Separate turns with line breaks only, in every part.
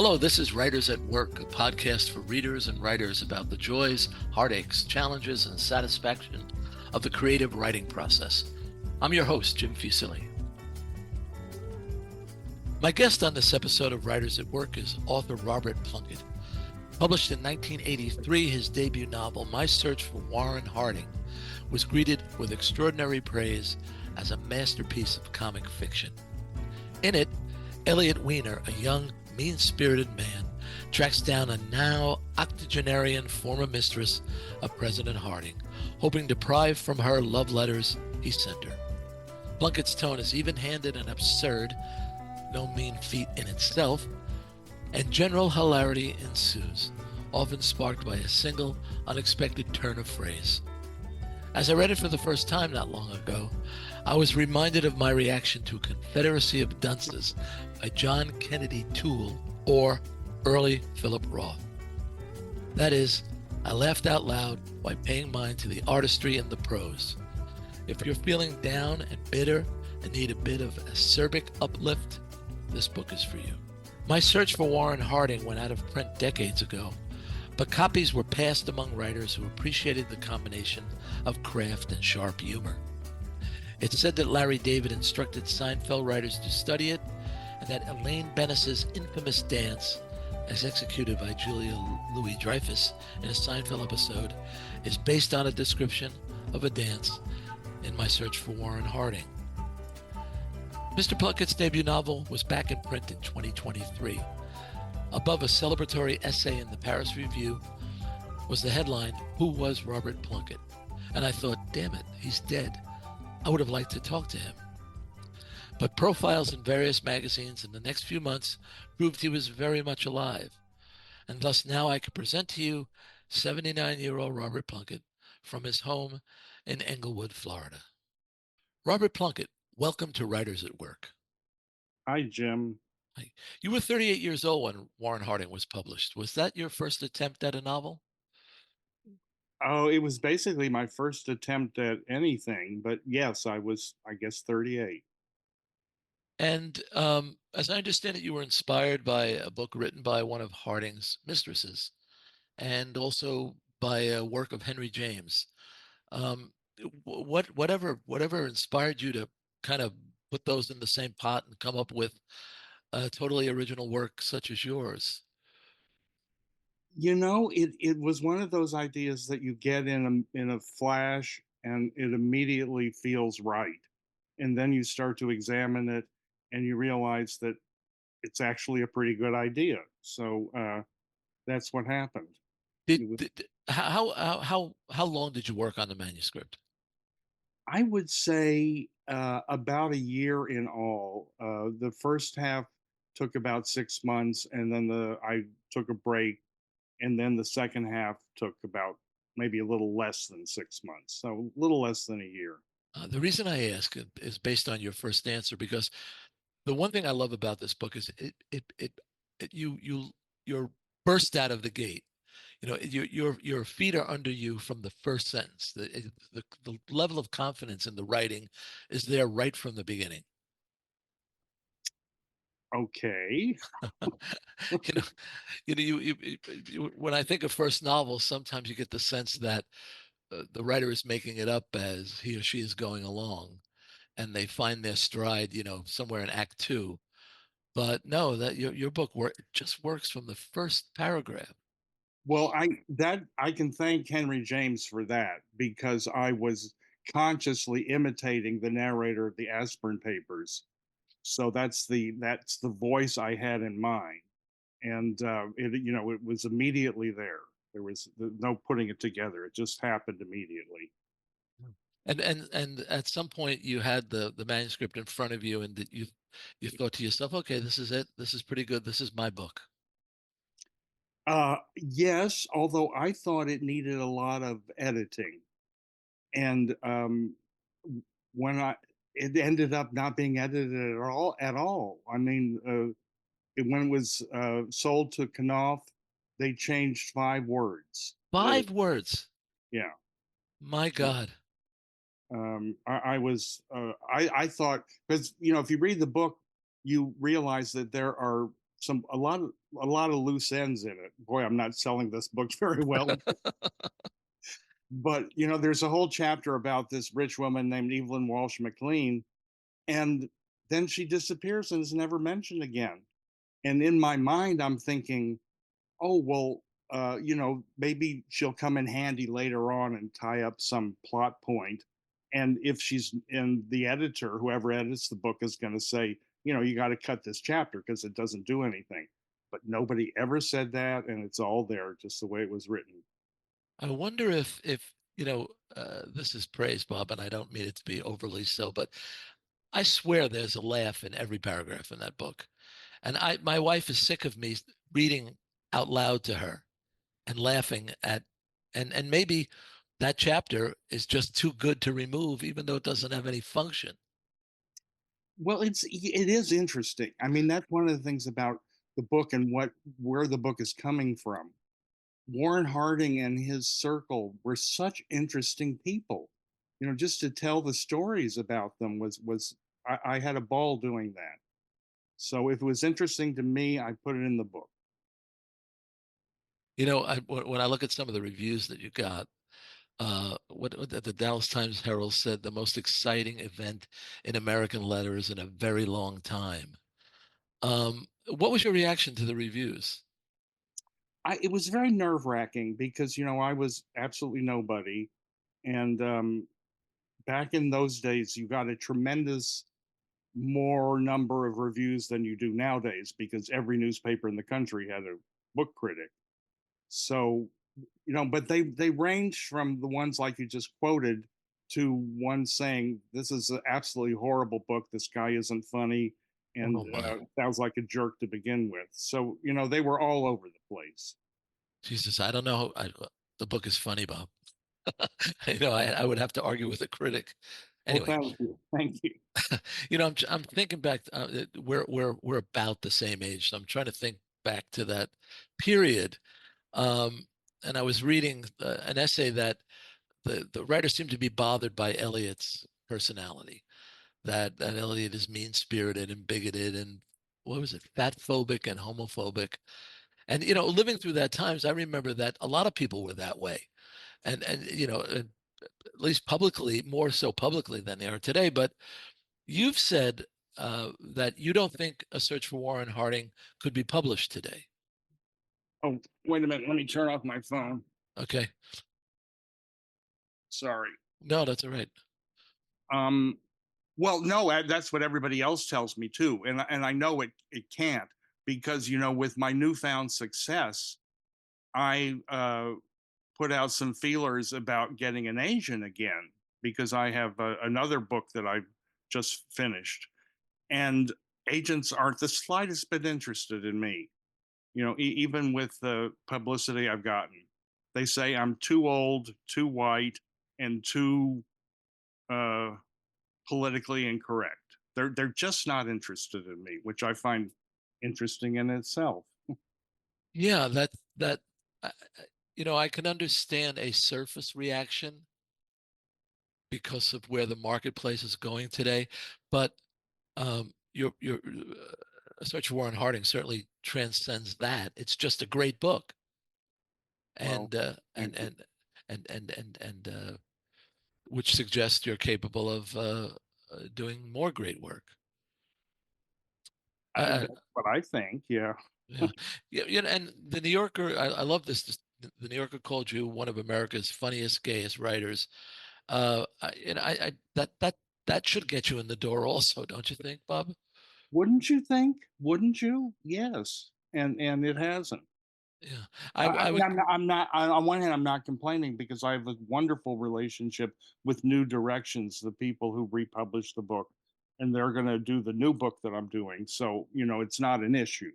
Hello, this is Writers at Work, a podcast for readers and writers about the joys, heartaches, challenges, and satisfaction of the creative writing process. I'm your host, Jim Fusilli. My guest on this episode of Writers at Work is author Robert Plunket. Published in 1983, his debut novel, My Search for Warren Harding, was greeted with extraordinary praise as a masterpiece of comic fiction. In it, Elliot Weiner, a young, mean-spirited man, tracks down a now octogenarian former mistress of President Harding, hoping to pry from her love letters he sent her. Plunket's tone is even-handed and absurd, no mean feat in itself, and general hilarity ensues, often sparked by a single, unexpected turn of phrase. As I read it for the first time not long ago, I was reminded of my reaction to Confederacy of Dunces by John Kennedy Toole or early Philip Roth. That is, I laughed out loud while paying mind to the artistry and the prose. If you're feeling down and bitter and need a bit of acerbic uplift, this book is for you. My Search for Warren Harding went out of print decades ago, but copies were passed among writers who appreciated the combination of craft and sharp humor. It's said that Larry David instructed Seinfeld writers to study it, and that Elaine Bennis's infamous dance, as executed by Julia Louis-Dreyfus in a Seinfeld episode, is based on a description of a dance in My Search for Warren Harding. Mr. Plunket's debut novel was back in print in 2023. Above a celebratory essay in the Paris Review was the headline, "Who was Robert Plunket?" And I thought, damn it, he's dead. I would have liked to talk to him. But profiles in various magazines in the next few months proved he was very much alive. And thus now I can present to you 79-year-old Robert Plunket from his home in Englewood, Florida. Robert Plunket, welcome to Writers at Work.
Hi, Jim.
Hi. You were 38 years old when Warren Harding was published. Was that your first attempt at a novel?
Oh, it was basically my first attempt at anything, but yes, I was, I guess, 38.
And as I understand it, you were inspired by a book written by one of Harding's mistresses and also by a work of Henry James. Um, whatever inspired you to kind of put those in the same pot and come up with a totally original work such as yours?
It was one of those ideas that you get in a flash and it immediately feels right. And then you start to examine it and you realize that it's actually a pretty good idea. So that's what happened.
Did,
It was,
did how long did you work on the manuscript?
I would say about a year in all. The first half took about 6 months, and then I took a break, and then the second half took about maybe a little less than 6 months, so a little less than a year.
The reason I ask is based on your first answer, because the one thing I love about this book is you're burst out of the gate. You know, your feet are under you from the first sentence. The level of confidence in the writing is there right from the beginning.
Okay.
you know, when I think of first novels, sometimes you get the sense that the writer is making it up as he or she is going along, and they find their stride, somewhere in Act Two. But no, that your book just works from the first paragraph.
Well, I can thank Henry James for that, because I was consciously imitating the narrator of the Aspirin Papers. So that's the voice I had in mind, and it was immediately there. There was no putting it together. It just happened immediately.
And at some point you had the manuscript in front of you, and that you thought to yourself, okay, this is it. This is pretty good. This is my book.
Yes, although I thought it needed a lot of editing, and when I it ended up not being edited at all. At all. I mean, when it was sold to Knopf, they changed 5 words.
5 words.
Yeah.
My
So
God.
I thought, because if you read the book, you realize that there are some a lot of loose ends in it. Boy, I'm not selling this book very well. But there's a whole chapter about this rich woman named Evelyn Walsh McLean, and then she disappears and is never mentioned again. And in my mind, I'm thinking, oh well, maybe she'll come in handy later on and tie up some plot point. And if she's in, the editor, whoever edits the book, is going to say, you got to cut this chapter because it doesn't do anything. But nobody ever said that, and it's all there just the way it was written.
I wonder if this is praise, Bob, and I don't mean it to be overly so, but I swear there's a laugh in every paragraph in that book. And my wife is sick of me reading out loud to her and laughing at, and maybe that chapter is just too good to remove, even though it doesn't have any function.
Well, it is interesting. I mean, that's one of the things about the book and where the book is coming from. Warren Harding and his circle were such interesting people. Just to tell the stories about them was I had a ball doing that. So if it was interesting to me, I put it in the book.
When I look at some of the reviews that you got, what the Dallas Times Herald said the most exciting event in American letters in a very long time. What was your reaction to the reviews?
It was very nerve wracking because I was absolutely nobody, and back in those days, you got a tremendous more number of reviews than you do nowadays because every newspaper in the country had a book critic. So, but they range from the ones like you just quoted to one saying this is an absolutely horrible book. This guy isn't funny and
Oh my,
sounds like a jerk to begin with. So, they were all over the place.
Jesus! I don't know. The book is funny, Bob. I would have to argue with a critic.
Well,
Anyway,
thank you, thank you.
I'm thinking back. We're about the same age, so I'm trying to think back to that period. Um, and I was reading an essay that the writer seemed to be bothered by Eliot's personality. That Eliot is mean spirited and bigoted and what was it, fat phobic and homophobic. And living through that times, I remember that a lot of people were that way, and at least publicly, more so publicly than they are today. But you've said that you don't think A Search for Warren Harding could be published today.
Oh, wait a minute. Let me turn off my phone.
Okay.
Sorry.
No, that's all right.
Um, well, no, that's what everybody else tells me too, and I know it can't because with my newfound success, I put out some feelers about getting an agent again because I have another book that I've just finished, and agents aren't the slightest bit interested in me. Even with the publicity I've gotten, they say I'm too old, too white, and too uh, politically incorrect. They're just not interested in me, which I find interesting in itself.
Yeah, that I- I can understand a surface reaction because of where the marketplace is going today, but your Search for Warren Harding certainly transcends that. It's just a great book,
Well,
and
thank you.
which suggests you're capable of doing more great work. I,
That's what I think. Yeah.
Yeah, yeah, and the New Yorker. I love this. The New Yorker called you one of America's funniest, gayest writers. That should get you in the door, also, don't you think, Bob?
Wouldn't you think? Wouldn't you? Yes. And it hasn't.
Yeah,
I
I
mean,
would.
I'm not. On one hand, I'm not complaining because I have a wonderful relationship with New Directions, the people who republished the book, and they're going to do the new book that I'm doing. So it's not an issue.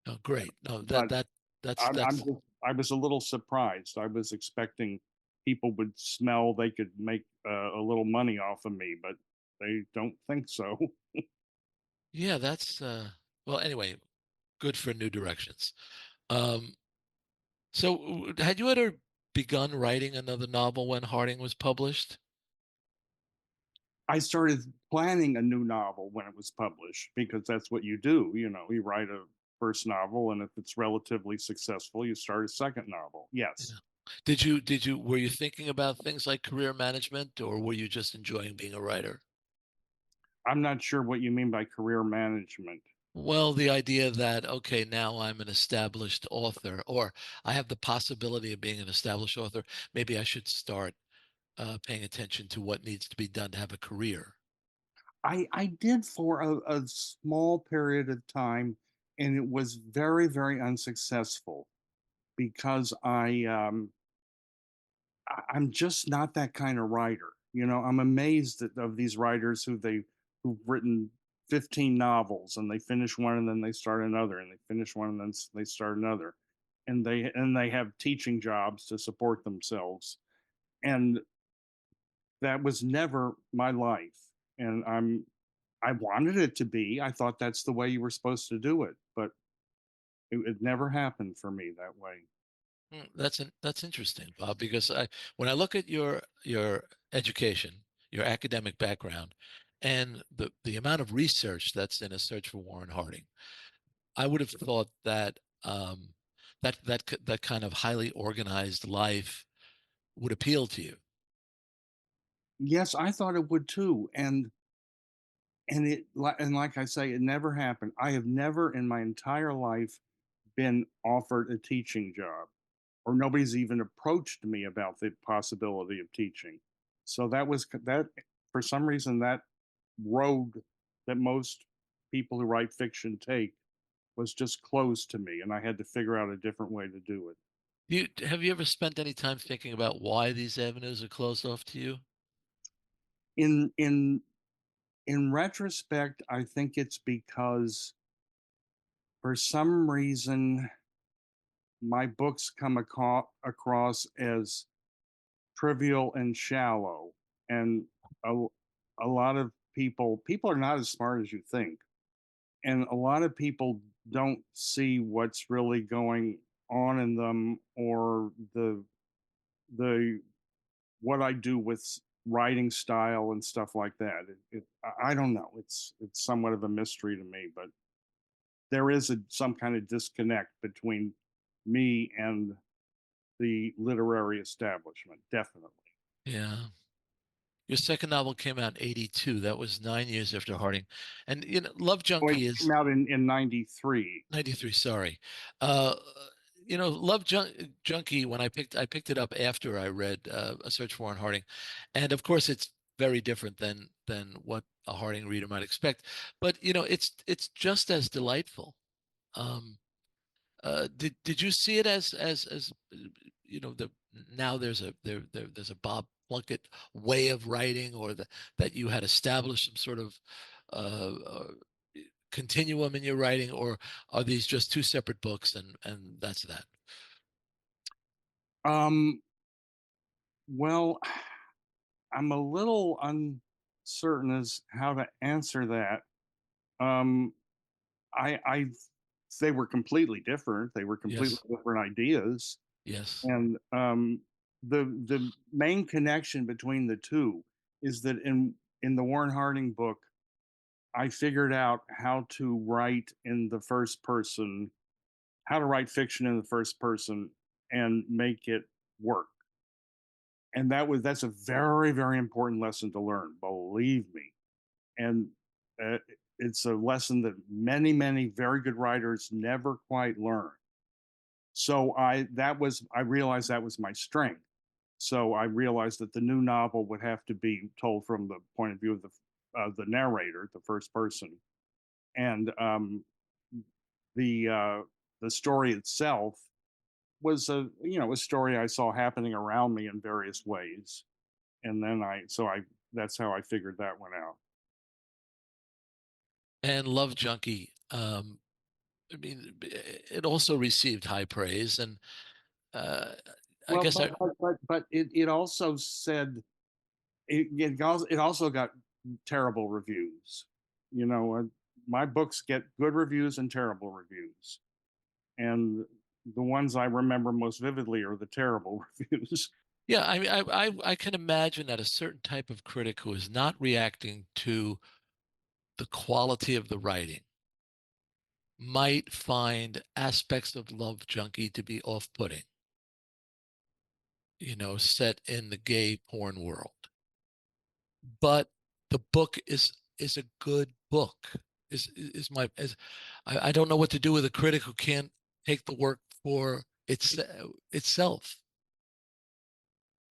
Oh, great. No,
But I'm
that's
just, I was a little surprised. I was expecting people would smell they could make a little money off of me, but they don't think so.
yeah, that's well. Anyway, good for New Directions. Um, so had you ever begun writing another novel when Harding was published?
I started planning a new novel when it was published because that's what you do. You write a first novel, and if it's relatively successful, you start a second novel.
Yeah.
Yes.
Were you thinking about things like career management, or were you just enjoying being a writer?
I'm not sure what you mean by career management.
Well, the idea that, okay, now I'm an established author, or I have the possibility of being an established author, maybe I should start paying attention to what needs to be done to have a career.
I did for a small period of time, and it was very, very unsuccessful because I'm just not that kind of writer. You know, I'm amazed of these writers who've written 15 novels and they finish one and then they start another and they finish one and then they start another, and they have teaching jobs to support themselves. And that was never my life. And I wanted it to be. I thought that's the way you were supposed to do it, but it never happened for me that way.
That's interesting, Bob, because when I look at your education, your academic background, and the amount of research that's in A Search for Warren Harding, I would have thought that that kind of highly organized life would appeal to you.
Yes, I thought it would too. And like I say, it never happened. I have never in my entire life been offered a teaching job, or nobody's even approached me about the possibility of teaching. So that for some reason that road that most people who write fiction take was just closed to me, and I had to figure out a different way to do it.
Have you ever spent any time thinking about why these avenues are closed off to you?
In in in retrospect, I think it's because for some reason my books come across as trivial and shallow, and a, a lot of people are not as smart as you think, and a lot of people don't see what's really going on in them, or the what I do with writing style and stuff like that. I don't know. It's somewhat of a mystery to me, but there is some kind of disconnect between me and the literary establishment. Definitely.
Yeah. Your second novel came out in 82. That was 9 years after Harding. And Love
Oh, it
Junkie
came
is
out in '93.
93, sorry. Uh Love Junkie, when I picked it up after I read A Search for Warren Harding. And of course it's very different than what a Harding reader might expect. But it's just as delightful. Um did you see it as the now there's a Bob Plunkett way of writing, or that you had established some sort of uh, uh, continuum in your writing, or are these just two separate books and that's that?
Um, well, I'm a little uncertain as how to answer that. Um, I they were completely different. They were completely
Yes,
different ideas,
yes.
and the main connection between the two is that in the Warren Harding book, I figured out how to write in the first person, how to write fiction in the first person and make it work. And that's a very, very important lesson to learn, believe me. And uh, it's a lesson that many, many very good writers never quite learn. So I realized that was my strength. So I realized that the new novel would have to be told from the point of view of the narrator, the first person, and the story itself was a story I saw happening around me in various ways, and then I that's how I figured that one out.
And Love Junkie, I mean, it also received high praise, and uh, I
Well,
guess I
but it also said it also got terrible reviews. You know, my books get good reviews and terrible reviews, and the ones I remember most vividly are the terrible reviews.
yeah, I mean, I can imagine that a certain type of critic who is not reacting to the quality of the writing, might find aspects of Love Junkie to be off-putting, set in the gay porn world. But the book is a good book. Is my is I don't know what to do with a critic who can't take the work for itself.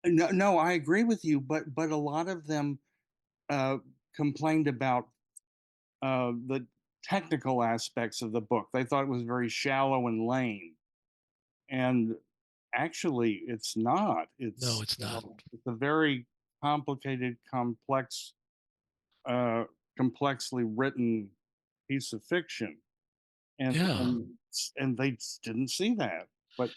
No, no, I agree with you, but a lot of them uh, complained about the technical aspects of the book. They thought it was very shallow and lame, and actually, it's not.
No, it's not.
It's a very complicated, uh, complexly written piece of fiction, and
Yeah.
and they didn't see that. But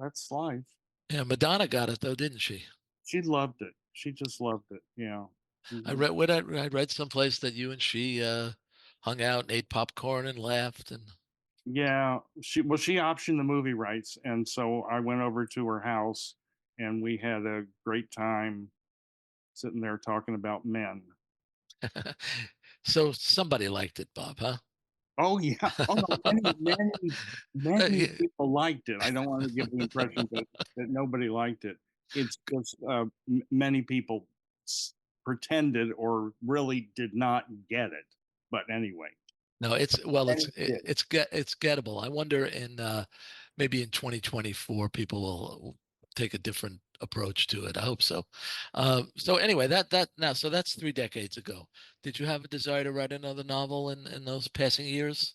that's life.
Yeah, Madonna got it though, didn't she?
She loved it. She just loved it. Yeah.
I
Mhm.
read what I read someplace that you and she hung out and ate popcorn and laughed and
Yeah, she optioned the movie rights, and so I went over to her house, and we had a great time sitting there talking about men.
so somebody liked it, Bob, huh?
Oh yeah. Oh no, many
Yeah,
people liked it. I don't want to give the impression that nobody liked it. It's just many people pretended or really did not get it. But anyway,
no, it's well,
many did.
it's gettable. I wonder in maybe in 2024 people will take a different approach to it. I hope so. So anyway, that now so that's 3 decades ago. Did you have a desire to write another novel in those passing years?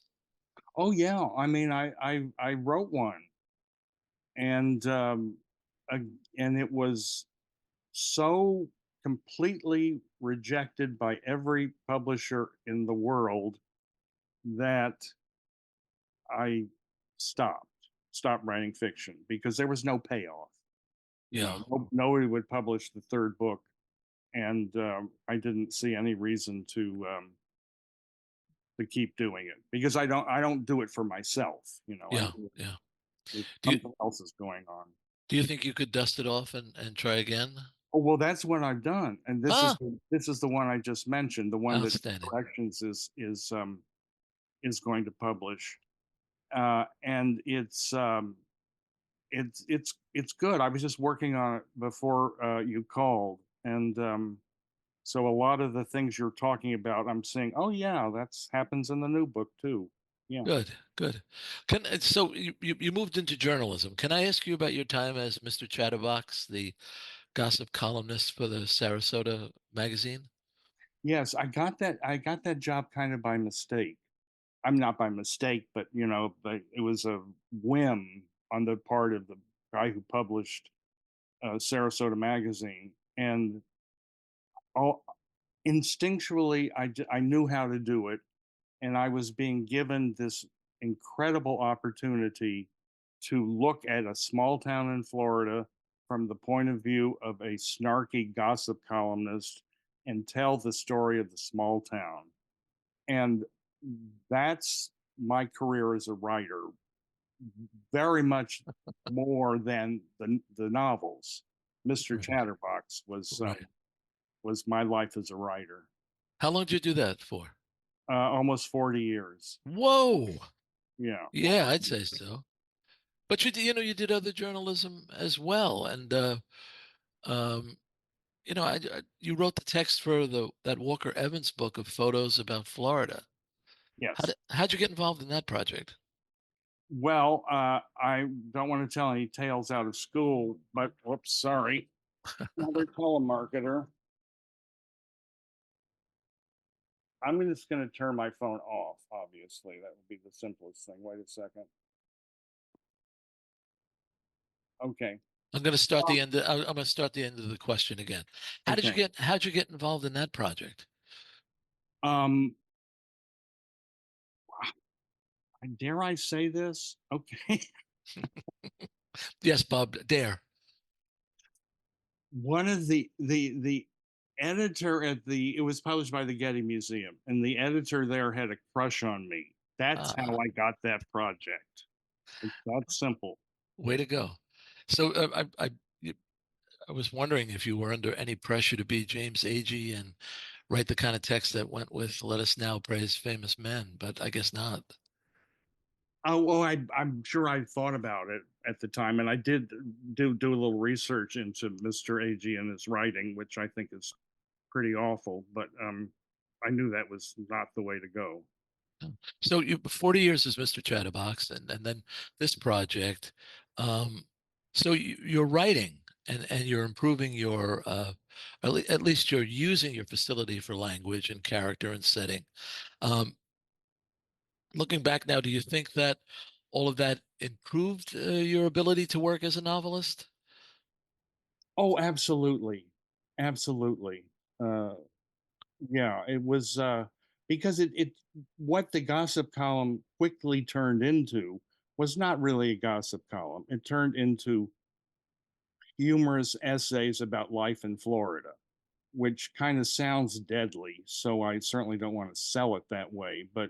Oh yeah. I mean, I wrote one, and and it was so completely rejected by every publisher in the world that I stopped writing fiction because there was no payoff.
Yeah,
Nobody would publish the third book, and I didn't see any reason to keep doing it because I don't do it for myself. I
yeah,
do it.
yeah.
There's
Do you
something else is going on.
do you think you could dust it off and try again?
Oh well, that's what I've done, and
Ah,
this is the one I just mentioned, the one that
outstanding.
Corrections is going to publish, and it's good. I was just working on it before you called, and so a lot of the things you're talking about, I'm saying, oh yeah, that's happens in the new book too. Yeah.
Good, good. So you moved into journalism. Can I ask you about your time as Mr. Chatterbox, the gossip columnist for the Sarasota magazine?
Yes, I got that job kind of by mistake. I'm not by mistake, but it was a whim on the part of the guy who published Sarasota magazine, and all instinctually, I knew how to do it, and I was being given this incredible opportunity to look at a small town in Florida from the point of view of a snarky gossip columnist and tell the story of the small town. And that's my career as a writer, very much more than the novels. Mr.
Right,
Chatterbox
right.
was my life as a writer.
How long did you do that for?
Almost 40 years.
Whoa.
Yeah.
Yeah, I'd say so. But you did other journalism as well, and um, you wrote the text for the that Walker Evans book of photos about Florida.
Yes.
How'd you get involved in that project?
Well, I don't want to tell any tales out of school, but whoops, sorry. Another telemarketer. I'm just going to turn my phone off, obviously. That would be the simplest thing. Wait a second. Okay.
I'm going to start the end. I'm going to start the end of the question again.
Okay.
How'd you get involved in that project?
Um, dare I say this? Okay.
Yes, Bob Dare.
One of the editor at the it was published by the Getty Museum, and the editor there had a crush on me. That's how
Ah,
I got that project. It's that simple.
way to go. So you- I was wondering if you were under any pressure to be James Agee and write the kind of text that went with "Let us now praise famous men," but I guess not.
Oh, well, I'm sure I thought about it at the time, and I did do a little research into Mr. Agee and his writing, which I think is pretty awful. But I knew that was not the way to go.
Oh, so you 40 years as Mr. Chatterbox, and then this project. Um, so you're writing and you're improving your at least you're using your facility for language and character and setting. Um, Looking back now, do you think that all of that improved your ability to work as a novelist?
Oh, absolutely, absolutely. Uh, yeah, it was because it what the gossip column quickly turned into was not really a gossip column. It turned into humorous essays about life in Florida, which kind of sounds deadly. So I certainly don't want to sell it that way, but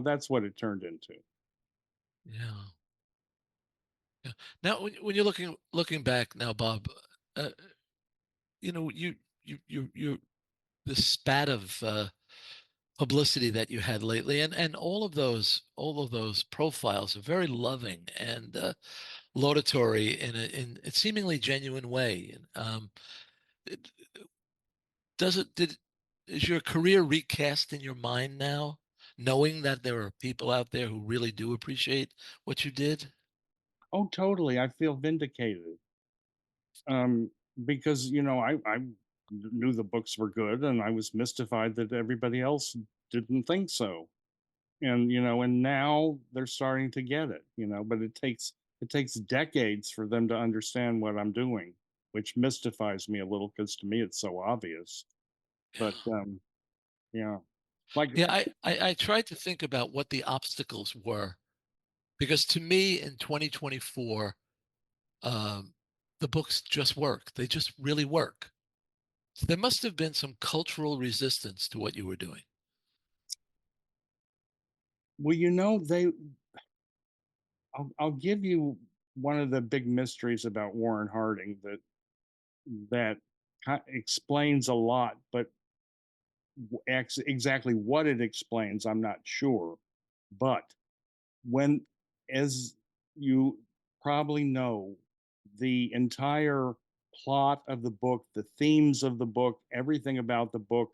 that's what it turned into.
Yeah. Yeah. Now, when you're looking back now, Bob, uh, you the spat of publicity that you had lately, and all of those profiles are very loving and laudatory in a seemingly genuine way. It, does it did is your career recast in your mind now, knowing that there are people out there who really do appreciate what you did?
Oh, totally. I feel vindicated. Um, because I knew the books were good, and I was mystified that everybody else didn't think so. And now they're starting to get it. But it takes decades for them to understand what I'm doing, which mystifies me a little because to me it's so obvious. But yeah, like
Yeah, I tried to think about what the obstacles were because to me in 2024, um, the books just work. They just really work. So there must have been some cultural resistance to what you were doing.
well, they. I'll give you one of the big mysteries about Warren Harding that explains a lot, but exactly what it explains, I'm not sure. But when, as you probably know, the entire plot of the book, the themes of the book, everything about the book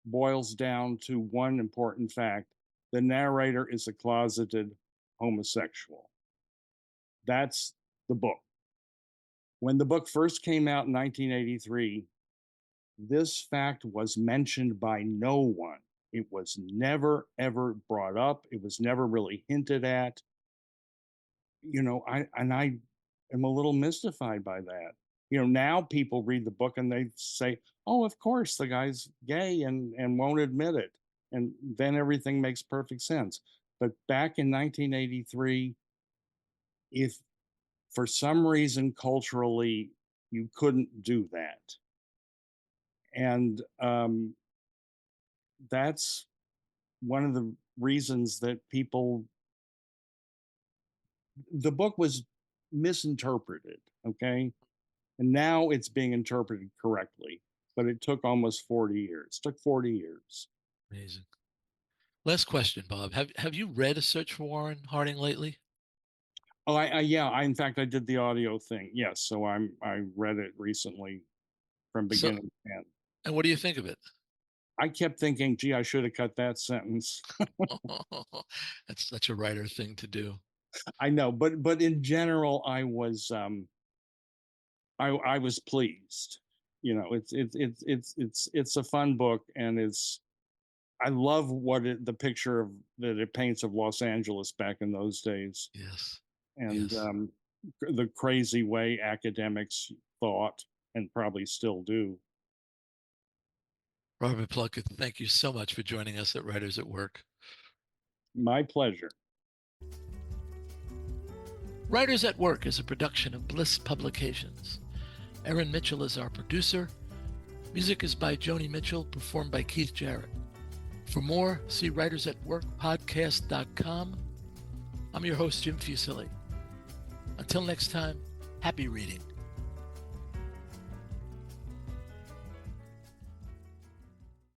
boils down to one important fact: the narrator is a closeted homosexual. That's the book. When the book first came out in 1983, this fact was mentioned by no one. It was never, ever brought up. It was never really hinted at. I am a little mystified by that. Now people read the book and they say, "Oh, of course, the guy's gay and won't admit it," and then everything makes perfect sense. But back in 1983, if for some reason culturally you couldn't do that, and that's one of the reasons that the book was misinterpreted. Okay, and now it's being interpreted correctly, but it took almost 40 years. It took 40 years.
Amazing. Last question, Bob. Have you read A Search for Warren Harding lately?
Oh, yeah, in fact I did the audio thing. Yes, so I read it recently from
So,
beginning to end.
and what do you think of it?
I kept thinking, gee, I should have cut that sentence.
That's such a writer thing to do.
I know, but in general I was pleased. It's a fun book, and I love the picture that it paints of Los Angeles back in those days,
Yes.
and
Yes.
the crazy way academics thought and probably still do.
Robert Plunket, thank you so much for joining us at Writers at Work.
My pleasure.
Writers at Work is a production of Bliss Publications. Erin Mitchell is our producer. Music is by Joni Mitchell, performed by Keith Jarrett. For more, see writersatworkpodcast.com. I'm your host, Jim Fusilli. Until next time, happy reading.